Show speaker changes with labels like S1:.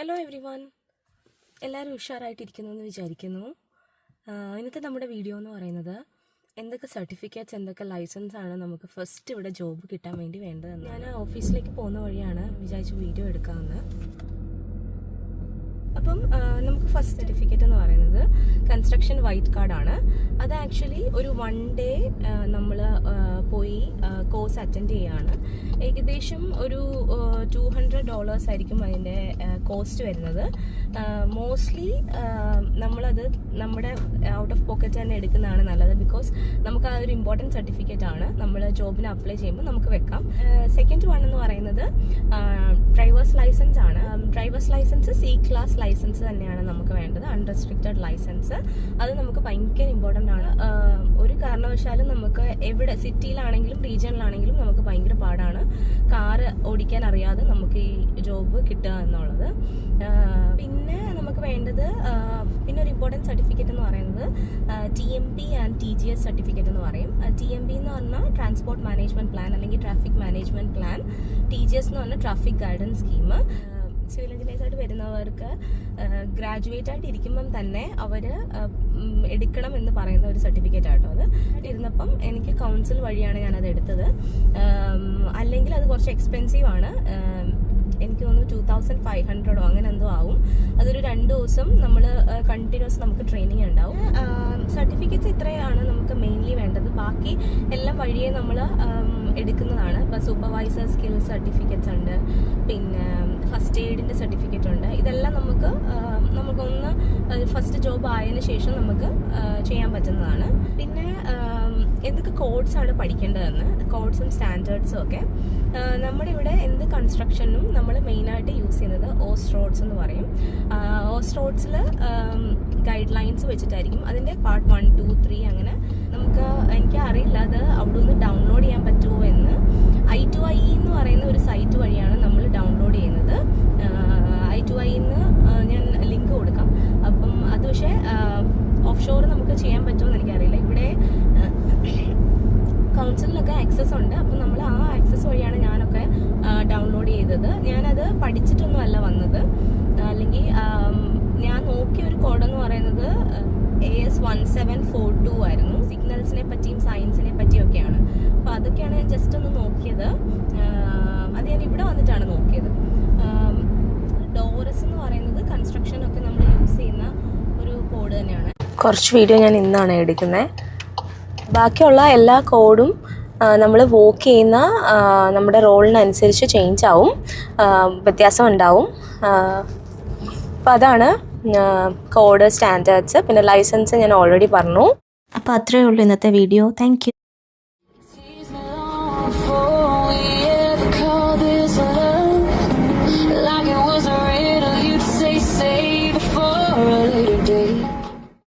S1: Hello every one, എല്ലാവരും ഉഷാറായിട്ടിരിക്കുന്നു എന്ന് വിചാരിക്കുന്നു. ഇന്നത്തെ നമ്മുടെ വീഡിയോ എന്ന് പറയുന്നത് എന്തൊക്കെ സർട്ടിഫിക്കറ്റ്സ്, എന്തൊക്കെ ലൈസൻസ് ആണ് നമുക്ക് ഫസ്റ്റ് ഇവിടെ ജോബ് കിട്ടാൻ വേണ്ടി വേണ്ടതെന്ന്. ഞാൻ ഓഫീസിലേക്ക് പോകുന്ന വഴിയാണ് വിചാരിച്ചു വീഡിയോ എടുക്കാമെന്ന്. അപ്പം നമുക്ക് ഫസ്റ്റ് സർട്ടിഫിക്കറ്റ് എന്ന് പറയുന്നത് കൺസ്ട്രക്ഷൻ വൈറ്റ് കാർഡാണ്. അത് ആക്ച്വലി ഒരു 1 ഡേ നമ്മൾ പോയി കോഴ്സ് അറ്റൻഡ് ചെയ്യുകയാണ്. ഏകദേശം ഒരു $200 ആയിരിക്കും അതിൻ്റെ കോസ്റ്റ് വരുന്നത്. മോസ്റ്റ്ലി നമ്മളത് നമ്മുടെ ഔട്ട് ഓഫ് പോക്കറ്റ് തന്നെ എടുക്കുന്നതാണ് നല്ലത്. ബിക്കോസ് നമുക്ക് ആ ഒരു ഇമ്പോർട്ടൻറ്റ് സർട്ടിഫിക്കറ്റ് ആണ്. നമ്മൾ ജോബിന് അപ്ലൈ ചെയ്യുമ്പോൾ നമുക്ക് വെക്കാം. സെക്കൻഡ് വൺ എന്ന് പറയുന്നത് ഡ്രൈവേഴ്സ് ലൈസൻസ് ആണ്. Drivers licence C class licence തന്നെയാണ് നമുക്ക് വേണ്ടത്, അൺറെസ്ട്രിക്റ്റഡ് ലൈസൻസ്. അത് നമുക്ക് ഭയങ്കര ഇമ്പോർട്ടൻ്റ് ആണ്. ഒരു കാരണവശാലും നമുക്ക് എവിടെ സിറ്റിയിലാണെങ്കിലും റീജിയനിലാണെങ്കിലും നമുക്ക് ഭയങ്കര പാടാണ് കാറ് ഓടിക്കാൻ അറിയാതെ നമുക്ക് ഈ ജോബ് കിട്ടുക എന്നുള്ളത്. പിന്നെ നമുക്ക് വേണ്ടത് പിന്നെ ഒരു ഇമ്പോർട്ടൻറ്റ് സർട്ടിഫിക്കറ്റ് എന്ന് പറയുന്നത് TMP ആൻഡ് TGS സർട്ടിഫിക്കറ്റ് എന്ന് പറയും. TMP എന്ന് പറഞ്ഞാൽ ട്രാൻസ്പോർട്ട് മാനേജ്മെൻറ്റ് പ്ലാൻ അല്ലെങ്കിൽ ട്രാഫിക് മാനേജ്മെൻറ്റ് പ്ലാൻ. TGS എന്ന് പറഞ്ഞാൽ ട്രാഫിക് ഗൈഡൻസ് സ്കീം. സിവിൽ എഞ്ചിനീയേഴ്സായിട്ട് വരുന്നവർക്ക് ഗ്രാജുവേറ്റ് ആയിട്ട് ഇരിക്കുമ്പം തന്നെ അവർ എടുക്കണം എന്ന് പറയുന്ന ഒരു സർട്ടിഫിക്കറ്റ് ആട്ടോ അത്. ഇരുന്നപ്പം എനിക്ക് കൗൺസിൽ വഴിയാണ് ഞാനത് എടുത്തത്. അല്ലെങ്കിൽ അത് കുറച്ച് എക്സ്പെൻസീവ് ആണ്. എനിക്ക് തോന്നുന്നു 2500 അങ്ങനെ എന്തോ ആവും. അതൊരു 2 ദിവസം നമ്മൾ കണ്ടിന്യൂസ് നമുക്ക് ട്രെയിനിങ് ഉണ്ടാവും. സർട്ടിഫിക്കറ്റ്സ് ഇത്രയാണ് നമുക്ക് മെയിൻലി വേണ്ടത്. ബാക്കി എല്ലാം വഴിയെ നമ്മൾ എടുക്കുന്നതാണ്. ഇപ്പോൾ സൂപ്പർവൈസർ സ്കിൽ സർട്ടിഫിക്കറ്റ്സ് ഉണ്ട്, പിന്നെ ഫസ്റ്റ് എയ്ഡിൻ്റെ സർട്ടിഫിക്കറ്റ് ഉണ്ട്. ഇതെല്ലാം നമുക്കൊന്ന് ഫസ്റ്റ് ജോബ് ആയതിനു ശേഷം നമുക്ക് ചെയ്യാൻ പറ്റുന്നതാണ്. പിന്നെ എന്തൊക്കെ കോഡ്സ് ആണ് പഠിക്കേണ്ടതെന്ന്, കോഡ്സും സ്റ്റാൻഡേർഡ്സും ഒക്കെ. നമ്മുടെ ഇവിടെ എന്ത് കൺസ്ട്രക്ഷനും നമ്മൾ മെയിനായിട്ട് യൂസ് ചെയ്യുന്നത് ഓസ്ട്രോഡ്സ് എന്ന് പറയും. ഓസ്ട്രോഡ്സിൽ ഗൈഡ് ലൈൻസ് വെച്ചിട്ടായിരിക്കും അതിൻ്റെ പാർട്ട് 1, 2, 3 അങ്ങനെ. എനിക്ക് അറിയില്ല അത് അവിടെ നിന്ന് ഡൗൺലോഡ് ചെയ്യാൻ പറ്റുമോ എന്ന്. I2I എന്ന് പറയുന്ന ഒരു സൈറ്റ് വഴിയാണ് നമ്മൾ ഡൗൺലോഡ് ചെയ്യുന്നത്. I2I ഞാൻ ലിങ്ക് കൊടുക്കാം. അപ്പം അത് പക്ഷേ ഓഫ് ഷോർ നമുക്ക് ചെയ്യാൻ പറ്റുമോ എന്ന് എനിക്കറിയില്ല. ഇവിടെ കൗൺസിലിലൊക്കെ ആക്സസ് ഉണ്ട്. അപ്പം നമ്മൾ ആ ആക്സസ് വഴിയാണ് ഞാനൊക്കെ ഡൗൺലോഡ് ചെയ്തത്. ഞാനത് പഠിച്ചിട്ടൊന്നുമല്ല വന്നത്. അല്ലെങ്കിൽ ഞാൻ നോക്കിയ ഒരു കോഡെന്ന് പറയുന്നത് AS1742 ആയിരുന്നു. സിഗ്നൽസിനെ പറ്റിയും സയൻസിനെ പറ്റിയും ഒക്കെയാണ്. അപ്പോൾ അതൊക്കെയാണ് ഞാൻ ജസ്റ്റ് ഒന്ന് നോക്കിയത്. അത് ഞാൻ ഇവിടെ വന്നിട്ടാണ് നോക്കിയത്. ഡോറസ് എന്ന് പറയുന്നത് കൺസ്ട്രക്ഷനൊക്കെ നമ്മൾ യൂസ് ചെയ്യുന്ന ഒരു കോഡ് തന്നെയാണ്. കുറച്ച് വീഡിയോ ഞാൻ ഇന്നാണ് എടുക്കുന്നത്. ബാക്കിയുള്ള എല്ലാ കോഡും നമ്മൾ വർക്ക് ചെയ്യുന്ന നമ്മുടെ റോളിനനുസരിച്ച് ചേഞ്ച് ആവും, വ്യത്യാസം ഉണ്ടാവും. അപ്പോൾ അതാണ് കോഡ്, സ്റ്റാൻഡേർഡ്സ്. പിന്നെ ലൈസൻസ് ഞാൻ ഓൾറെഡി പറഞ്ഞു.
S2: അപ്പോൾ അത്രയേ ഉള്ളൂ ഇന്നത്തെ വീഡിയോ. താങ്ക്